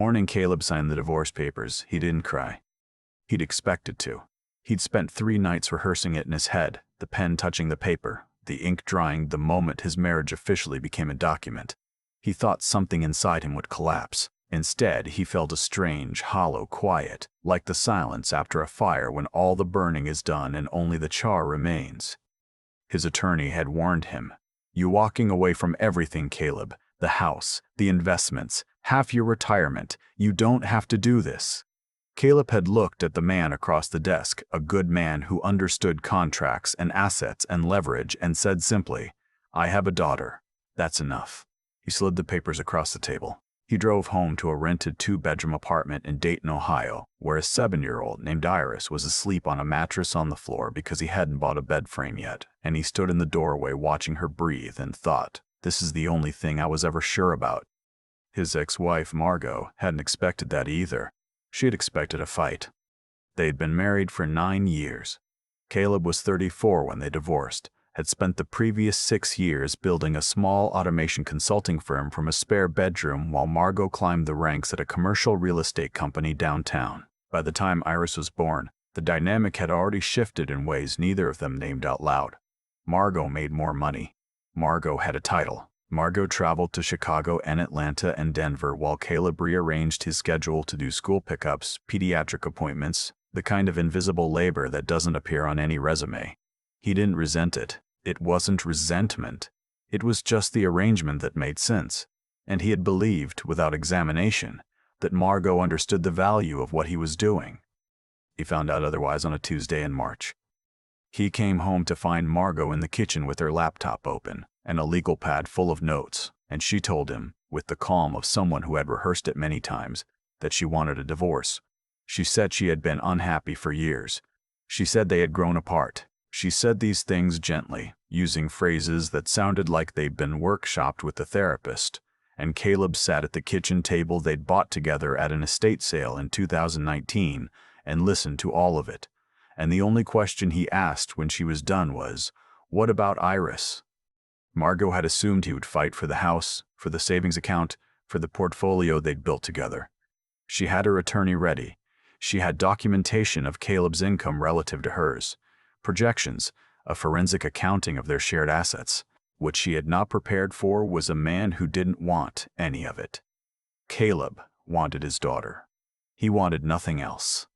Morning, Caleb signed the divorce papers. He didn't cry. He'd expected to. He'd spent 3 nights rehearsing it in his head, the pen touching the paper, the ink drying the moment his marriage officially became a document. He thought something inside him would collapse. Instead, he felt a strange, hollow quiet, like the silence after a fire when all the burning is done and only the char remains. His attorney had warned him. "You're walking away from everything, Caleb. The house, the investments, half your retirement. You don't have to do this." Caleb had looked at the man across the desk, a good man who understood contracts and assets and leverage, and said simply, "I have a daughter. That's enough." He slid the papers across the table. He drove home to a rented 2-bedroom apartment in Dayton, Ohio, where a 7-year-old named Iris was asleep on a mattress on the floor because he hadn't bought a bed frame yet, and he stood in the doorway watching her breathe and thought, "This is the only thing I was ever sure about." His ex-wife, Margot, hadn't expected that either. She had expected a fight. They'd been married for 9 years. Caleb was 34 when they divorced, had spent the previous 6 years building a small automation consulting firm from a spare bedroom while Margot climbed the ranks at a commercial real estate company downtown. By the time Iris was born, the dynamic had already shifted in ways neither of them named out loud. Margot made more money. Margot had a title. Margot traveled to Chicago and Atlanta and Denver while Caleb rearranged his schedule to do school pickups, pediatric appointments, the kind of invisible labor that doesn't appear on any resume. He didn't resent it. It wasn't resentment. It was just the arrangement that made sense. And he had believed, without examination, that Margot understood the value of what he was doing. He found out otherwise on a Tuesday in March. He came home to find Margot in the kitchen with her laptop open and a legal pad full of notes, and she told him, with the calm of someone who had rehearsed it many times, that she wanted a divorce. She said she had been unhappy for years. She said they had grown apart. She said these things gently, using phrases that sounded like they'd been workshopped with the therapist, and Caleb sat at the kitchen table they'd bought together at an estate sale in 2019 and listened to all of it. And the only question he asked when she was done was, "What about Iris?" Margot had assumed he would fight for the house, for the savings account, for the portfolio they'd built together. She had her attorney ready. She had documentation of Caleb's income relative to hers, projections, a forensic accounting of their shared assets. What she had not prepared for was a man who didn't want any of it. Caleb wanted his daughter. He wanted nothing else.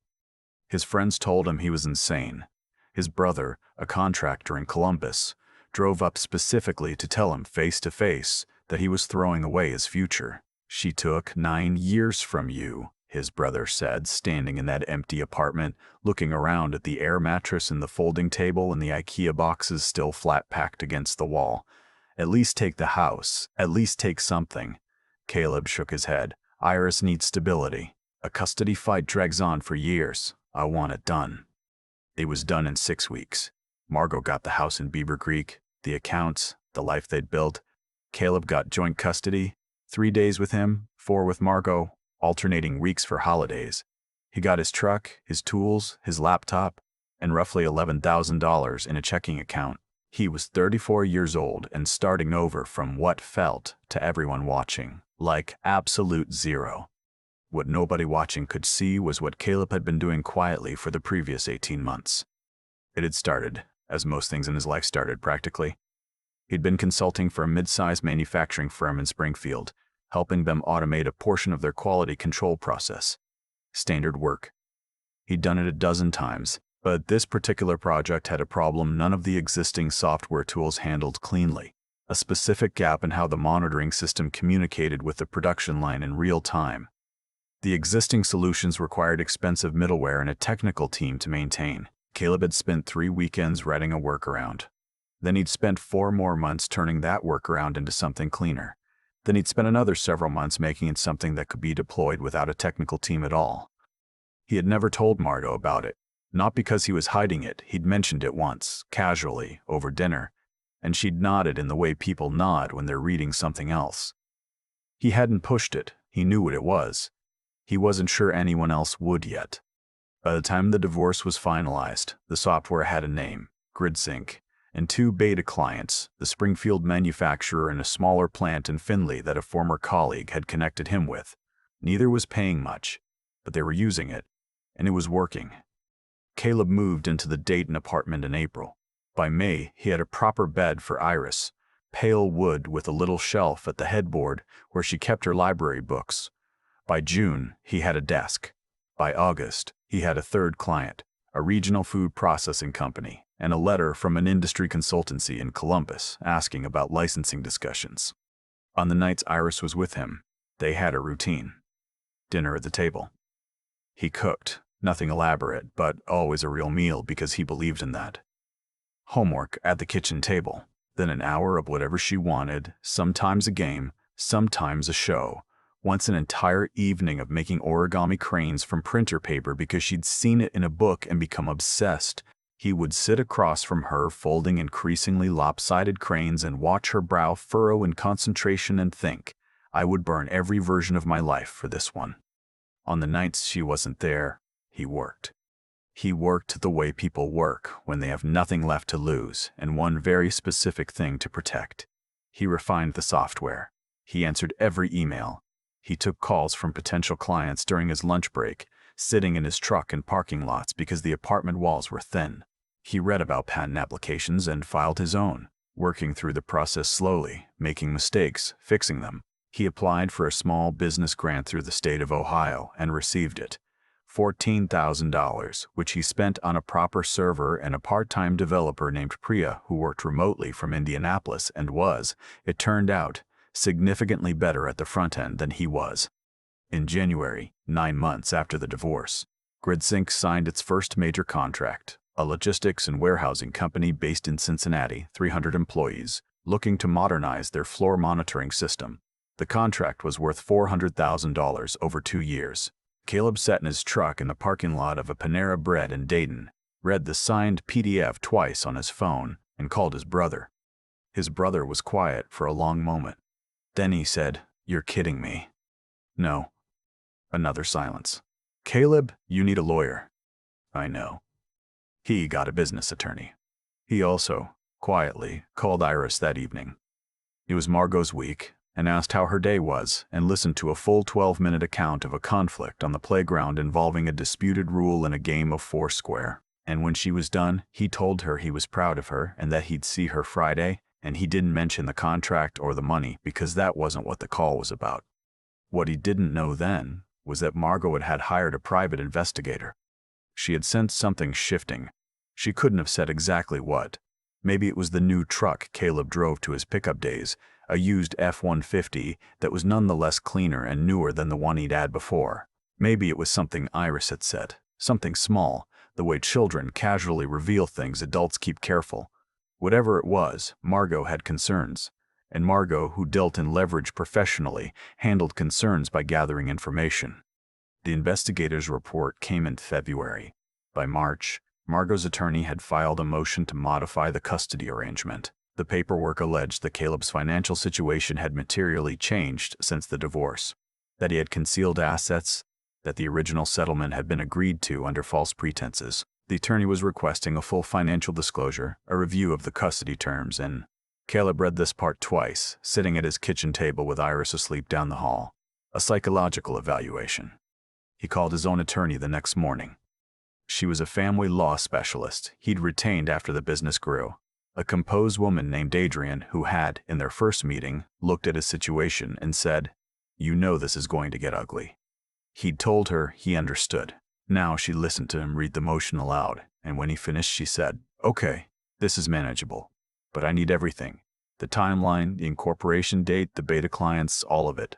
His friends told him he was insane. His brother, a contractor in Columbus, drove up specifically to tell him face to face that he was throwing away his future. "She took 9 years from you," his brother said, standing in that empty apartment, looking around at the air mattress and the folding table and the IKEA boxes still flat packed against the wall. "At least take the house. At least take something." Caleb shook his head. "Iris needs stability. A custody fight drags on for years. I want it done." It was done in 6 weeks. Margot got the house in Beaver Creek, the accounts, the life they'd built. Caleb got joint custody, 3 days with him, 4 with Margot, alternating weeks for holidays. He got his truck, his tools, his laptop, and roughly $11,000 in a checking account. He was 34 years old and starting over from what felt, to everyone watching, like absolute zero. What nobody watching could see was what Caleb had been doing quietly for the previous 18 months. It had started, as most things in his life started practically. He'd been consulting for a mid-sized manufacturing firm in Springfield, helping them automate a portion of their quality control process. Standard work. He'd done it a dozen times, but this particular project had a problem none of the existing software tools handled cleanly, a specific gap in how the monitoring system communicated with the production line in real time. The existing solutions required expensive middleware and a technical team to maintain. Caleb had spent 3 weekends writing a workaround. Then he'd spent 4 more months turning that workaround into something cleaner. Then he'd spent another several months making it something that could be deployed without a technical team at all. He had never told Margot about it, not because he was hiding it. He'd mentioned it once, casually, over dinner, and she'd nodded in the way people nod when they're reading something else. He hadn't pushed it. He knew what it was. He wasn't sure anyone else would yet. By the time the divorce was finalized, the software had a name, GridSync, and 2 beta clients, the Springfield manufacturer and a smaller plant in Findlay that a former colleague had connected him with. Neither was paying much, but they were using it, and it was working. Caleb moved into the Dayton apartment in April. By May, he had a proper bed for Iris, pale wood with a little shelf at the headboard where she kept her library books. By June, he had a desk. By August, he had a third client, a regional food processing company, and a letter from an industry consultancy in Columbus asking about licensing discussions. On the nights Iris was with him, they had a routine. Dinner at the table. He cooked, nothing elaborate, but always a real meal because he believed in that. Homework at the kitchen table, then an hour of whatever she wanted, sometimes a game, sometimes a show, once an entire evening of making origami cranes from printer paper because she'd seen it in a book and become obsessed. He would sit across from her folding increasingly lopsided cranes and watch her brow furrow in concentration and think, I would burn every version of my life for this one. On the nights she wasn't there, he worked. He worked the way people work when they have nothing left to lose and one very specific thing to protect. He refined the software. He answered every email. He took calls from potential clients during his lunch break, sitting in his truck in parking lots because the apartment walls were thin. He read about patent applications and filed his own, working through the process slowly, making mistakes, fixing them. He applied for a small business grant through the state of Ohio and received it. $14,000, which he spent on a proper server and a part-time developer named Priya who worked remotely from Indianapolis and was, it turned out, significantly better at the front end than he was. In January, 9 months after the divorce, GridSync signed its first major contract, a logistics and warehousing company based in Cincinnati, 300 employees, looking to modernize their floor monitoring system. The contract was worth $400,000 over 2 years. Caleb sat in his truck in the parking lot of a Panera Bread in Dayton, read the signed PDF twice on his phone, and called his brother. His brother was quiet for a long moment. Then he said, "You're kidding me." "No." Another silence. "Caleb, you need a lawyer." "I know." He got a business attorney. He also, quietly, called Iris that evening. It was Margot's week, and asked how her day was, and listened to a full 12-minute account of a conflict on the playground involving a disputed rule in a game of Foursquare. And when she was done, he told her he was proud of her and that he'd see her Friday, and he didn't mention the contract or the money because that wasn't what the call was about. What he didn't know then was that Margot had hired a private investigator. She had sensed something shifting. She couldn't have said exactly what. Maybe it was the new truck Caleb drove to his pickup days, a used F-150 that was nonetheless cleaner and newer than the one he'd had before. Maybe it was something Iris had said, something small, the way children casually reveal things adults keep careful. Whatever it was, Margot had concerns, and Margot, who dealt in leverage professionally, handled concerns by gathering information. The investigator's report came in February. By March, Margot's attorney had filed a motion to modify the custody arrangement. The paperwork alleged that Caleb's financial situation had materially changed since the divorce, that he had concealed assets, that the original settlement had been agreed to under false pretenses. The attorney was requesting a full financial disclosure, a review of the custody terms, and Caleb read this part twice, sitting at his kitchen table with Iris asleep down the hall. A psychological evaluation. He called his own attorney the next morning. She was a family law specialist he'd retained after the business grew. A composed woman named Adrian who had, in their first meeting, looked at his situation and said, "You know this is going to get ugly." He'd told her he understood. Now she listened to him read the motion aloud, and when he finished she said, "Okay, this is manageable, but I need everything. The timeline, the incorporation date, the beta clients, all of it.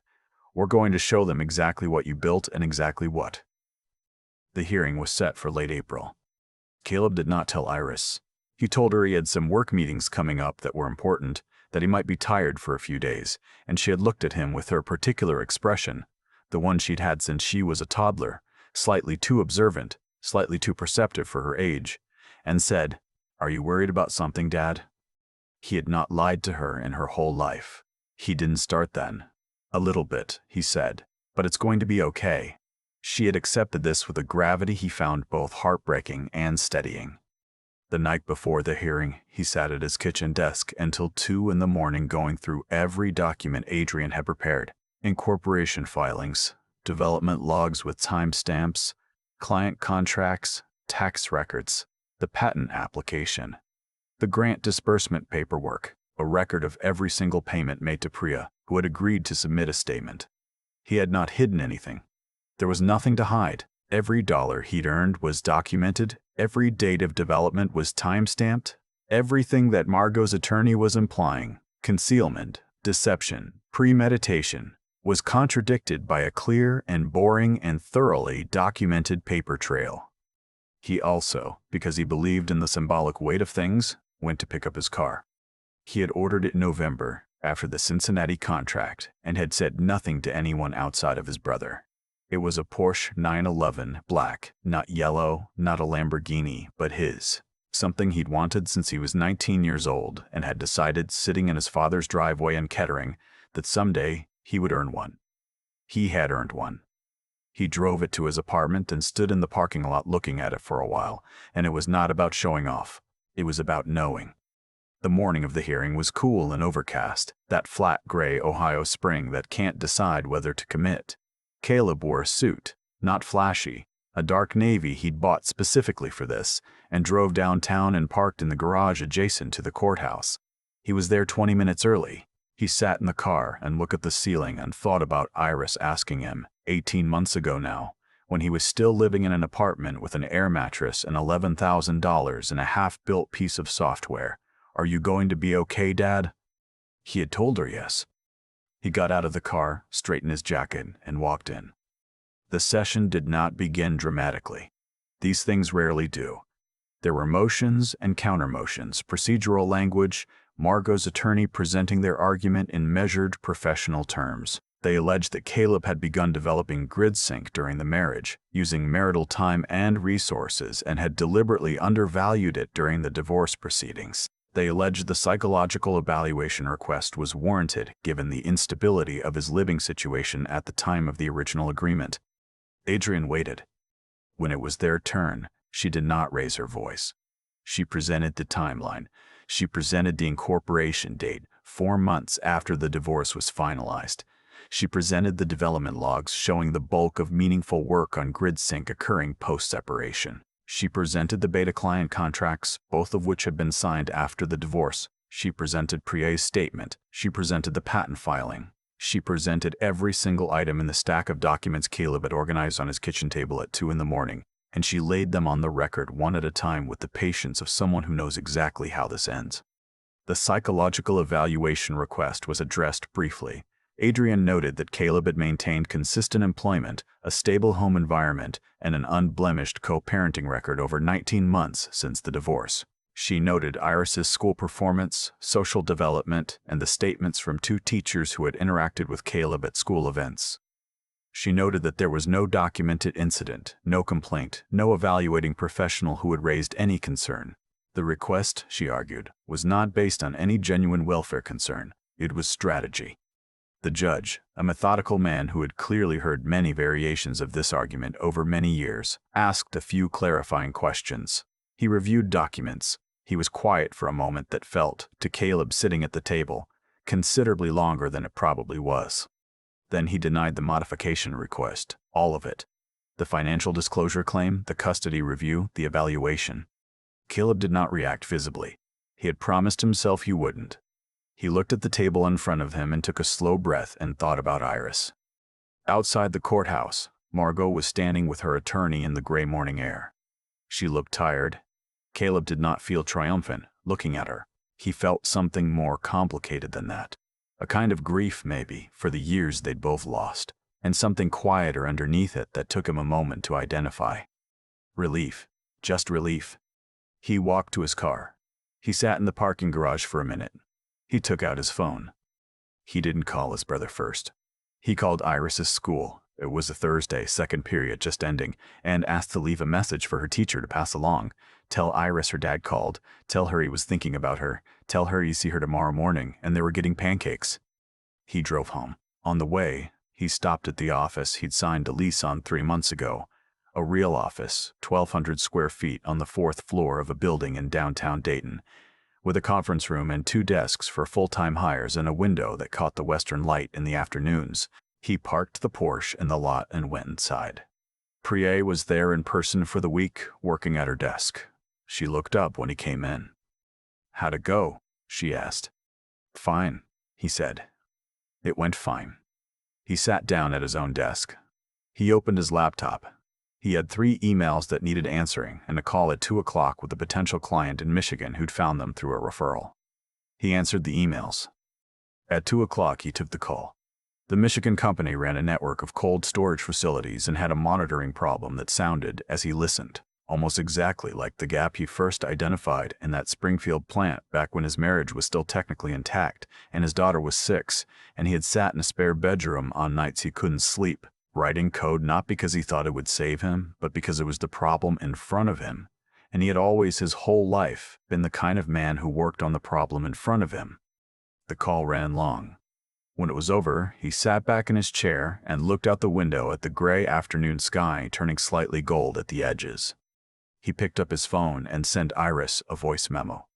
We're going to show them exactly what you built and exactly what." The hearing was set for late April. Caleb did not tell Iris. He told her he had some work meetings coming up that were important, that he might be tired for a few days, and she had looked at him with her particular expression, the one she'd had since she was a toddler, slightly too observant, slightly too perceptive for her age, and said, "Are you worried about something, Dad?" He had not lied to her in her whole life. He didn't start then. "A little bit," he said, "but it's going to be okay." She had accepted this with a gravity he found both heartbreaking and steadying. The night before the hearing, he sat at his kitchen desk until 2 a.m. going through every document Adrian had prepared. Incorporation filings, development logs with timestamps, client contracts, tax records, the patent application, the grant disbursement paperwork, a record of every single payment made to Priya, who had agreed to submit a statement. He had not hidden anything. There was nothing to hide. Every dollar he'd earned was documented, every date of development was timestamped, everything that Margot's attorney was implying, concealment, deception, premeditation, was contradicted by a clear and boring and thoroughly documented paper trail. He also, because he believed in the symbolic weight of things, went to pick up his car. He had ordered it in November, after the Cincinnati contract, and had said nothing to anyone outside of his brother. It was a Porsche 911 black, not yellow, not a Lamborghini, but his. Something he'd wanted since he was 19 years old and had decided, sitting in his father's driveway in Kettering, that someday he would earn one. He had earned one. He drove it to his apartment and stood in the parking lot looking at it for a while, and it was not about showing off. It was about knowing. The morning of the hearing was cool and overcast, that flat gray Ohio spring that can't decide whether to commit. Caleb wore a suit, not flashy, a dark navy he'd bought specifically for this, and drove downtown and parked in the garage adjacent to the courthouse. He was there 20 minutes early. He sat in the car and looked at the ceiling and thought about Iris asking him, 18 months ago now, when he was still living in an apartment with an air mattress and $11,000 and a half-built piece of software, "Are you going to be okay, Dad?" He had told her yes. He got out of the car, straightened his jacket, and walked in. The session did not begin dramatically. These things rarely do. There were motions and counter-motions, procedural language, Margot's attorney presenting their argument in measured professional terms. They alleged that Caleb had begun developing GridSync during the marriage, using marital time and resources, and had deliberately undervalued it during the divorce proceedings. They alleged the psychological evaluation request was warranted given the instability of his living situation at the time of the original agreement. Adrian waited. When it was their turn, she did not raise her voice. She presented the timeline. She presented the incorporation date, 4 months after the divorce was finalized. She presented the development logs showing the bulk of meaningful work on GridSync occurring post-separation. She presented the beta client contracts, both of which had been signed after the divorce. She presented Priya's statement. She presented the patent filing. She presented every single item in the stack of documents Caleb had organized on his kitchen table at 2 in the morning, and she laid them on the record one at a time with the patience of someone who knows exactly how this ends. The psychological evaluation request was addressed briefly. Adrian noted that Caleb had maintained consistent employment, a stable home environment, and an unblemished co-parenting record over 19 months since the divorce. She noted Iris's school performance, social development, and the statements from 2 teachers who had interacted with Caleb at school events. She noted that there was no documented incident, no complaint, no evaluating professional who had raised any concern. The request, she argued, was not based on any genuine welfare concern. It was strategy. The judge, a methodical man who had clearly heard many variations of this argument over many years, asked a few clarifying questions. He reviewed documents. He was quiet for a moment that felt, to Caleb sitting at the table, considerably longer than it probably was. Then he denied the modification request, all of it. The financial disclosure claim, the custody review, the evaluation. Caleb did not react visibly. He had promised himself he wouldn't. He looked at the table in front of him and took a slow breath and thought about Iris. Outside the courthouse, Margot was standing with her attorney in the gray morning air. She looked tired. Caleb did not feel triumphant, looking at her. He felt something more complicated than that. A kind of grief, maybe, for the years they'd both lost, and something quieter underneath it that took him a moment to identify. Relief. Just relief. He walked to his car. He sat in the parking garage for a minute. He took out his phone. He didn't call his brother first. He called Iris's school. It was a Thursday, second period just ending, and asked to leave a message for her teacher to pass along. Tell Iris her dad called. Tell her he was thinking about her. Tell her he'd see her tomorrow morning, and they were getting pancakes. He drove home. On the way, he stopped at the office he'd signed a lease on 3 months ago. A real office, 1,200 square feet on the 4th floor of a building in downtown Dayton, with a conference room and 2 desks for full-time hires and a window that caught the western light in the afternoons. He parked the Porsche in the lot and went inside. Priya was there in person for the week, working at her desk. She looked up when he came in. "How'd it go?" she asked. "Fine," he said. It went fine. He sat down at his own desk. He opened his laptop. He had 3 emails that needed answering and a call at 2 o'clock with a potential client in Michigan who'd found them through a referral. He answered the emails. At 2 o'clock, he took the call. The Michigan company ran a network of cold storage facilities and had a monitoring problem that sounded, as he listened, almost exactly like the gap he first identified in that Springfield plant back when his marriage was still technically intact and his daughter was 6, and he had sat in a spare bedroom on nights he couldn't sleep, writing code not because he thought it would save him, but because it was the problem in front of him, and he had always his whole life been the kind of man who worked on the problem in front of him. The call ran long. When it was over, he sat back in his chair and looked out the window at the gray afternoon sky turning slightly gold at the edges. He picked up his phone and sent Iris a voice memo.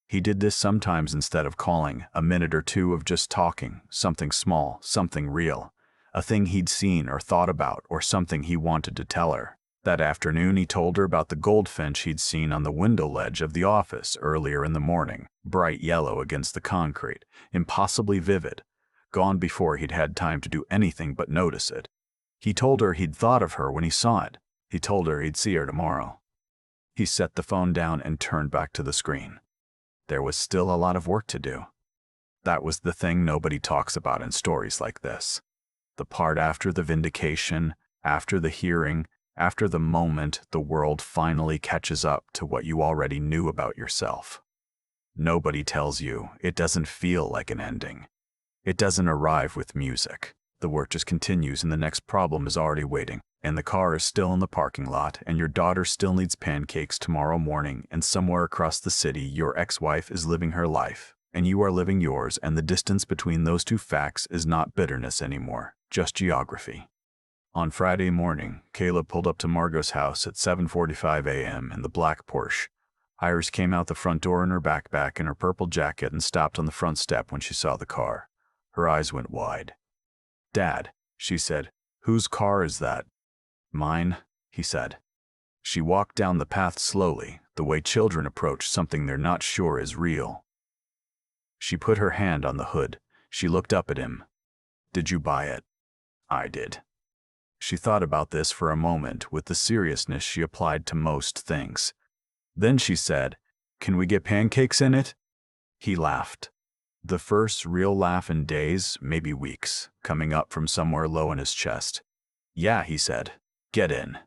He did this sometimes instead of calling, a minute or 2 of just talking, something small, something real, a thing he'd seen or thought about or something he wanted to tell her. That afternoon he told her about the goldfinch he'd seen on the window ledge of the office earlier in the morning, bright yellow against the concrete, impossibly vivid, gone before he'd had time to do anything but notice it. He told her he'd thought of her when he saw it. He told her he'd see her tomorrow. He set the phone down and turned back to the screen. There was still a lot of work to do. That was the thing nobody talks about in stories like this. The part after the vindication, after the hearing, after the moment the world finally catches up to what you already knew about yourself. Nobody tells you. It doesn't feel like an ending. It doesn't arrive with music. The work just continues and the next problem is already waiting, and the car is still in the parking lot, and your daughter still needs pancakes tomorrow morning, and somewhere across the city your ex-wife is living her life, and you are living yours, and the distance between those 2 facts is not bitterness anymore, just geography. On Friday morning, Caleb pulled up to Margot's house at 7:45 a.m. in the black Porsche. Iris came out the front door in her backpack and her purple jacket and stopped on the front step when she saw the car. Her eyes went wide. "Dad," she said, "whose car is that?" "Mine," he said. She walked down the path slowly, the way children approach something they're not sure is real. She put her hand on the hood. She looked up at him. "Did you buy it?" "I did." She thought about this for a moment with the seriousness she applied to most things. Then she said, "Can we get pancakes in it?" He laughed. The first real laugh in days, maybe weeks, coming up from somewhere low in his chest. "Yeah," he said. "Get in."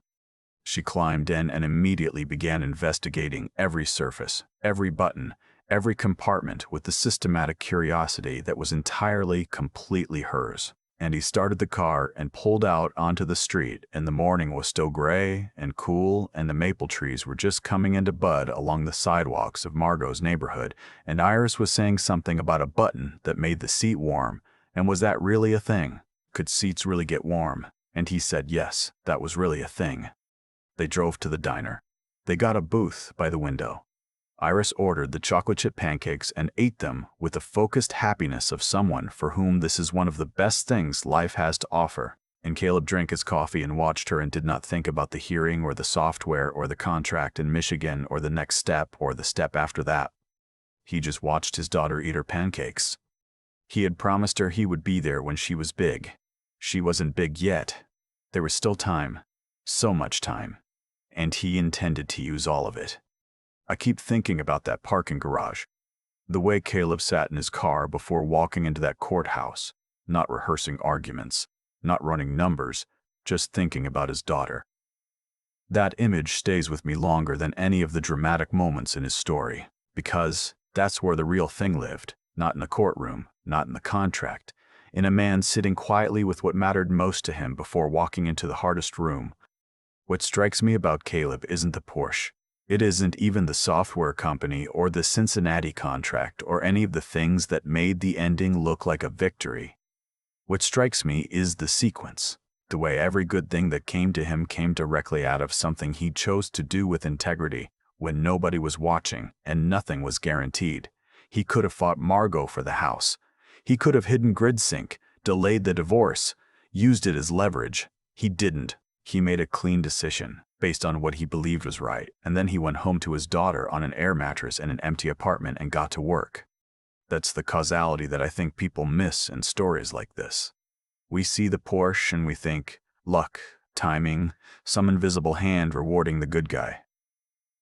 She climbed in and immediately began investigating every surface, every button, every compartment with the systematic curiosity that was entirely, completely hers. And he started the car and pulled out onto the street, and the morning was still gray and cool, and the maple trees were just coming into bud along the sidewalks of Margot's neighborhood, and Iris was saying something about a button that made the seat warm, and was that really a thing? Could seats really get warm? And he said yes, that was really a thing. They drove to the diner. They got a booth by the window. Iris ordered the chocolate chip pancakes and ate them with the focused happiness of someone for whom this is one of the best things life has to offer. And Caleb drank his coffee and watched her and did not think about the hearing or the software or the contract in Michigan or the next step or the step after that. He just watched his daughter eat her pancakes. He had promised her he would be there when she was big. She wasn't big yet. There was still time. So much time. And he intended to use all of it. I keep thinking about that parking garage. The way Caleb sat in his car before walking into that courthouse, not rehearsing arguments, not running numbers, just thinking about his daughter. That image stays with me longer than any of the dramatic moments in his story, because that's where the real thing lived, not in the courtroom, not in the contract, in a man sitting quietly with what mattered most to him before walking into the hardest room. What strikes me about Caleb isn't the Porsche. It isn't even the software company or the Cincinnati contract or any of the things that made the ending look like a victory. What strikes me is the sequence, the way every good thing that came to him came directly out of something he chose to do with integrity when nobody was watching and nothing was guaranteed. He could have fought Margot for the house. He could have hidden GridSync, delayed the divorce, used it as leverage. He didn't. He made a clean decision based on what he believed was right, and then he went home to his daughter on an air mattress in an empty apartment and got to work. That's the causality that I think people miss in stories like this. We see the Porsche and we think, luck, timing, some invisible hand rewarding the good guy.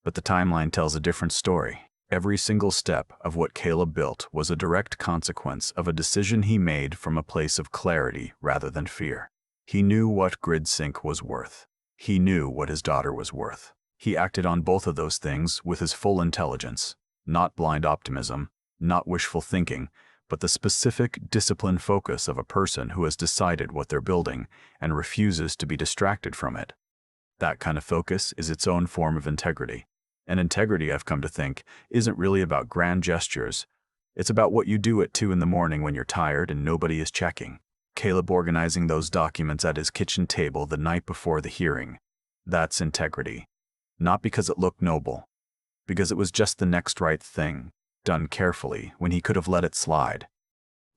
But the timeline tells a different story. Every single step of what Caleb built was a direct consequence of a decision he made from a place of clarity rather than fear. He knew what grid sync was worth. He knew what his daughter was worth. He acted on both of those things with his full intelligence, not blind optimism, not wishful thinking, but the specific, disciplined focus of a person who has decided what they're building and refuses to be distracted from it. That kind of focus is its own form of integrity. And integrity, I've come to think, isn't really about grand gestures. It's about what you do at 2 in the morning when you're tired and nobody is checking. Caleb organizing those documents at his kitchen table the night before the hearing. That's integrity. Not because it looked noble, because it was just the next right thing, done carefully when he could have let it slide.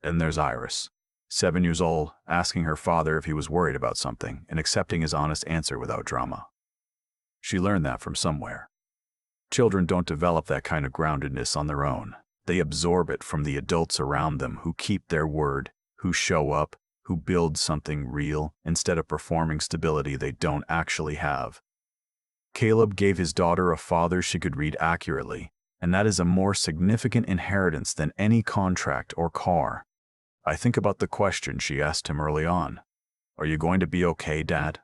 Then there's Iris, 7 years old, asking her father if he was worried about something and accepting his honest answer without drama. She learned that from somewhere. Children don't develop that kind of groundedness on their own. They absorb it from the adults around them who keep their word, who show up, who build something real instead of performing stability they don't actually have. Caleb gave his daughter a father she could read accurately, and that is a more significant inheritance than any contract or car. I think about the question she asked him early on. Are you going to be okay, Dad?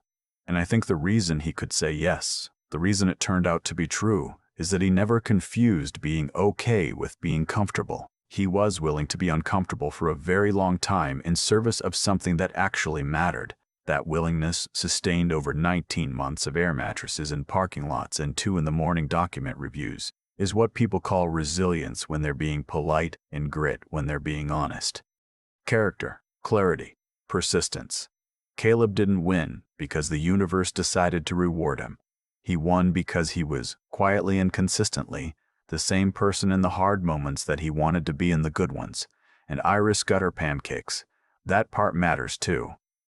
And I think the reason he could say yes, the reason it turned out to be true, is that he never confused being okay with being comfortable. He was willing to be uncomfortable for a very long time in service of something that actually mattered. That willingness, sustained over 19 months of air mattresses in parking lots and 2 in the morning document reviews, is what people call resilience when they're being polite and grit when they're being honest. Character, clarity, persistence. Caleb didn't win because the universe decided to reward him. He won because he was, quietly and consistently, the same person in the hard moments that he wanted to be in the good ones. And Iris got her pancakes. That part matters too.